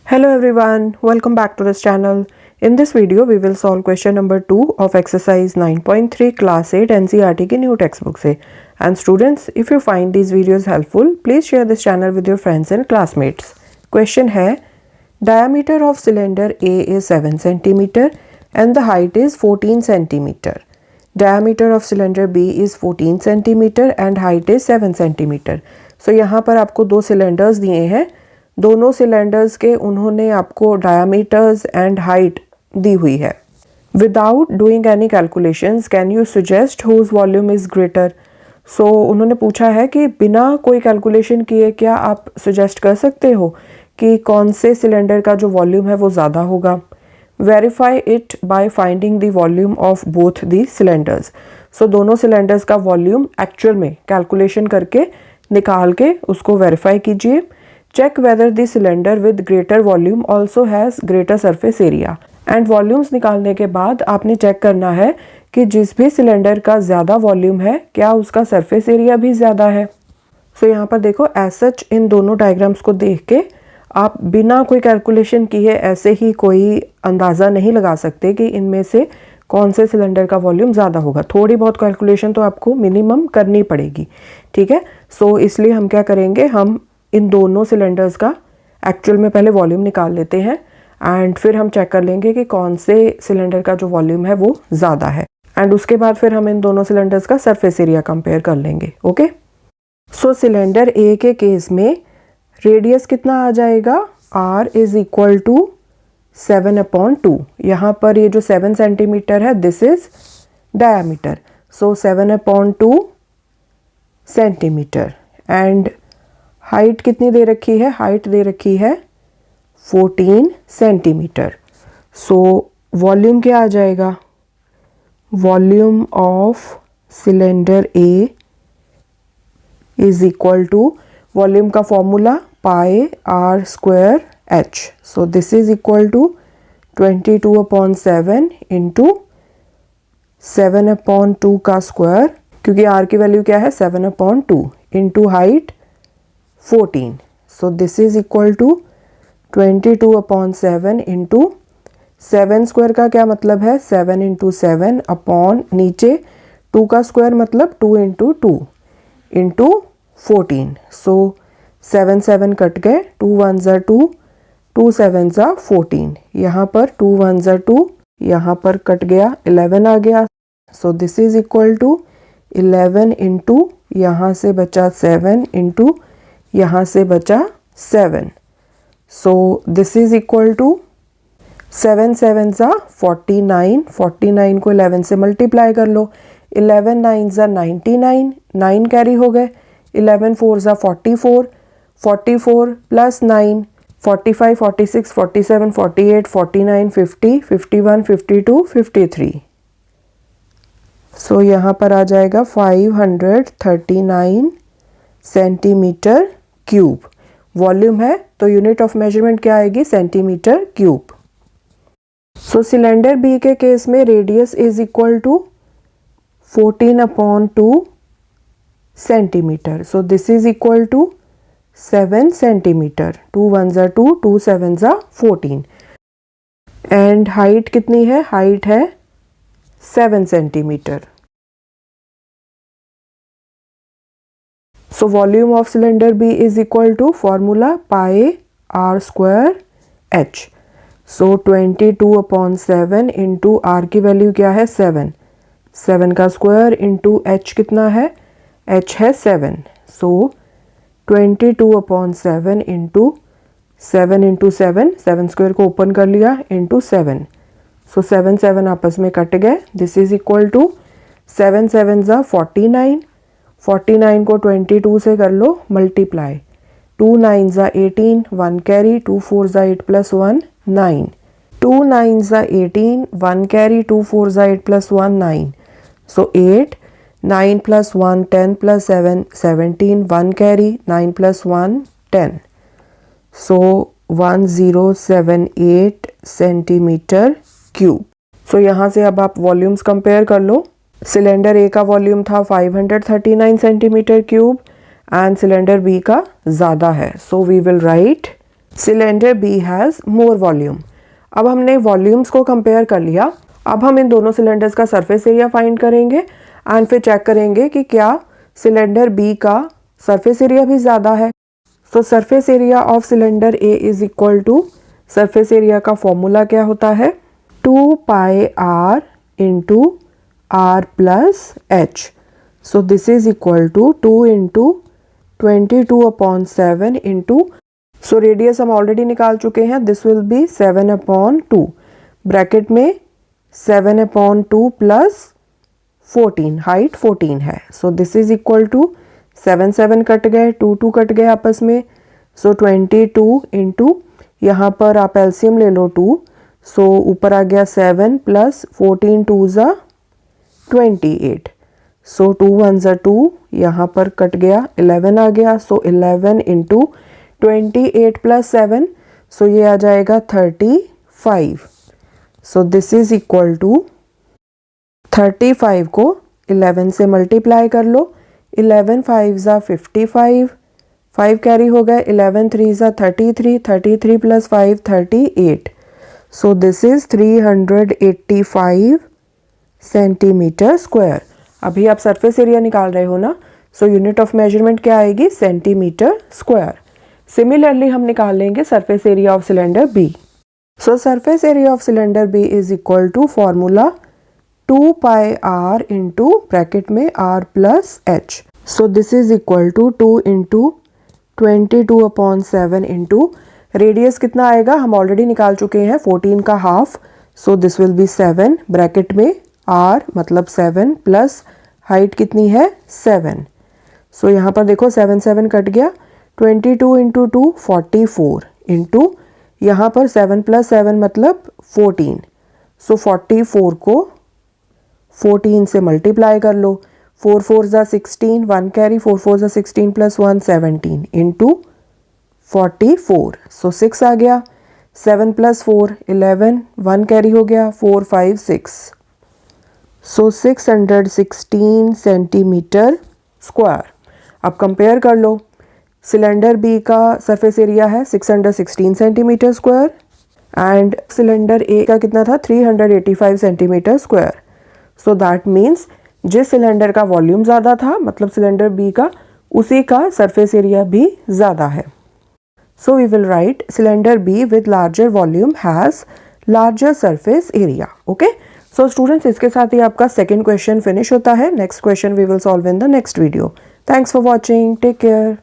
Hello everyone, welcome back to this channel. In this video, we will solve question number 2 of exercise 9.3 class 8 NCERT की new textbook से. And students, if you find these videos helpful, please share this channel with your friends and classmates. Question है, diameter of cylinder A is 7 cm and the height is 14 cm. Diameter of cylinder B is 14 cm and height is 7 cm. So यहाँ पर आपको दो cylinders दिए हैं. दोनों cylinders के उन्होंने आपको डायमीटर्स एंड हाइट दी हुई है. Without doing any calculations can you suggest whose volume is greater. So उन्होंने पूछा है कि बिना कोई कैलकुलेशन किए क्या आप सजेस्ट कर सकते हो कि कौन से सिलेंडर का जो वॉल्यूम है वो ज़्यादा होगा. Verify it by finding the volume of both the cylinders. So दोनों सिलेंडर्स का वॉल्यूम एक्चुअल में कैलकुलेशन करके निकाल के उसको वेरीफाई कीजिए. Check whether the cylinder with greater volume also has greater surface area. And volumes निकालने के बाद आपने चेक करना है कि जिस भी सिलेंडर का ज़्यादा वॉल्यूम है क्या उसका सरफेस एरिया भी ज़्यादा है. सो यहाँ पर देखो एज सच इन दोनों डायग्राम्स को देख के आप बिना कोई कैलकुलेशन किए ऐसे ही कोई अंदाज़ा नहीं लगा सकते कि इनमें से कौन से सिलेंडर का वॉल्यूम ज़्यादा होगा. थोड़ी बहुत कैलकुलेशन तो आपको मिनिमम करनी पड़ेगी. ठीक है, सो इसलिए हम क्या करेंगे, हम इन दोनों सिलेंडर्स का एक्चुअल में पहले वॉल्यूम निकाल लेते हैं एंड फिर हम चेक कर लेंगे कि कौन से सिलेंडर का जो वॉल्यूम है वो ज़्यादा है. एंड उसके बाद फिर हम इन दोनों सिलेंडर्स का सरफेस एरिया कंपेयर कर लेंगे. ओके, सो सिलेंडर ए के केस में रेडियस कितना आ जाएगा, r इज इक्वल टू 7/2. यहाँ पर ये जो 7 सेंटीमीटर है this is diameter. So 7/2 centimetre. And height कितनी दे रखी है, हाइट दे रखी है 14 सेंटीमीटर. सो वॉल्यूम क्या आ जाएगा, volume of cylinder A is equal to, volume का formula pi r square h. So this is equal to 22/7 into 7/2 का स्क्वायर, क्योंकि आर की वैल्यू क्या है 7/2 into height 14. So this is equal to 22/7 into 7 square का क्या मतलब है 7 इंटू 7 अपॉन नीचे 2 का स्क्वायर मतलब 2 इंटू 2 इंटू 14. सो 7 कट गए, 2 1 ज़ा 2, 2 7 ज़ा 14. यहाँ पर 2 1 ज़ा 2, यहाँ पर कट गया 11 आ गया. So this is equal to 11 into यहाँ से बचा 7 इंटू यहाँ से बचा 7. So this is equal to 7 7 ज़ा 49, 49 को 11 से मल्टीप्लाई कर लो. 11 9 ज़ा 99, 9 कैरी हो गए. 11 4 ज़ा 44, 44 प्लस 9 45 46 47 48 49 50 51 52 53. सो यहाँ पर आ जाएगा 539 सेंटीमीटर क्यूब. वॉल्यूम है तो यूनिट ऑफ मेजरमेंट क्या आएगी, centimetre cube. So cylinder B के केस में radius is equal to 14/2 centimetre. So this is equal to 7 centimetre. 2 1 ज़ा 2, 2 7 ज़ा 14. एंड हाइट कितनी है, हाइट है 7 centimetre. So volume of cylinder B is equal to formula pi r square h. So 22/7 into r की value क्या है 7, 7 का square into h कितना है, h है 7. सो 22/7 इंटू 7 इंटू 7, 7 स्क्वायर को ओपन कर लिया इंटू 7. सो 7 7 आपस में कट गए. दिस इज इक्वल टू 7 7 ज़ा 49, 49 को 22 से कर लो मल्टीप्लाई. 2 9 ज़ा 18, 1 कैरी, 2 4 ज़ा 8 प्लस 1 9, 2 9 ज़ा 18, 1 कैरी, 2 4 ज़ा 8 प्लस 1 9. सो 8 9 प्लस 1 10 प्लस 7 17, 1 कैरी, 9 प्लस 1 10. सो 1078 सेंटीमीटर क्यूब. सो यहाँ से अब आप वॉल्यूम्स कंपेयर कर लो. सिलेंडर ए का वॉल्यूम था 539 centimetre cube and cylinder B का ज़्यादा है. So we will write cylinder B has more volume. अब हमने वॉल्यूम्स को कंपेयर कर लिया। अब हम इन दोनों सिलेंडर्स का सरफेस एरिया फाइंड करेंगे एंड फिर चेक करेंगे कि क्या सिलेंडर बी का सरफेस एरिया भी ज़्यादा है। So surface area of cylinder A is equal to, surface area का फॉर्मूला क्या होता है, 2 pi r into r plus h. So this is equal to 2 into 22/7 into, so radius हम already निकाल चुके हैं, दिस विल बी 7/2 ब्रैकेट में 7/2 plus 14, height 14 है। So this is equal to 7 कट गए, 2 कट गए आपस में, सो 22 इंटू, यहाँ पर आप एलसीएम ले लो 2, सो ऊपर आ गया 7 प्लस 14 2 ज़ा 28, सो 2 1 ज़ा 2, यहाँ पर कट गया 11 आ गया, सो 11 इंटू 28 प्लस 7, सो ये आ जाएगा 35। So this is equal to 35 को 11 से मल्टीप्लाई कर लो, 11 5 ज़ा 55, 5 कैरी हो गए, 11 3 ज़ा 33, 33 plus 5 38। So this is 385 centimetre square. अभी आप सरफेस एरिया निकाल रहे हो ना, सो यूनिट ऑफ मेजरमेंट क्या आएगी, सेंटीमीटर स्क्वायर। सिमिलरली हम निकाल लेंगे surface area of cylinder B. So surface area of cylinder B is equal to formula 2 pi r into bracket में r plus h. So this is equal to 2 into 22/7 into, radius कितना आएगा हम already निकाल चुके हैं, 14 का half, so this will be 7 bracket में r मतलब 7 प्लस हाइट कितनी है 7। सो यहाँ पर देखो 7 कट गया, 22 इंटू 2 44 इंटू, यहाँ पर 7 प्लस 7 मतलब 14, सो 44 को 14 से मल्टीप्लाई कर लो, 4 4 ज़ा 16, 1 कैरी, 4 4 ज़ा 16 प्लस 1 17 इंटू 44, सो 6 आ गया, 7 प्लस 4 11, 1 कैरी हो गया, 4 5 6, सो 616 सेंटीमीटर स्क्वायर। अब कंपेयर कर लो, सिलेंडर बी का सरफेस एरिया है 616 सेंटीमीटर स्क्वायर एंड सिलेंडर ए का कितना था 385 centimetre square. So that means जिस सिलेंडर का वॉल्यूम ज़्यादा था मतलब सिलेंडर बी का, उसी का सरफेस एरिया भी ज़्यादा है। So we will write cylinder B with larger volume has larger surface area. Okay, so students इसके साथ ही आपका सेकेंड क्वेश्चन फिनिश होता है। Next question we will solve in the next video. Thanks for watching, take care.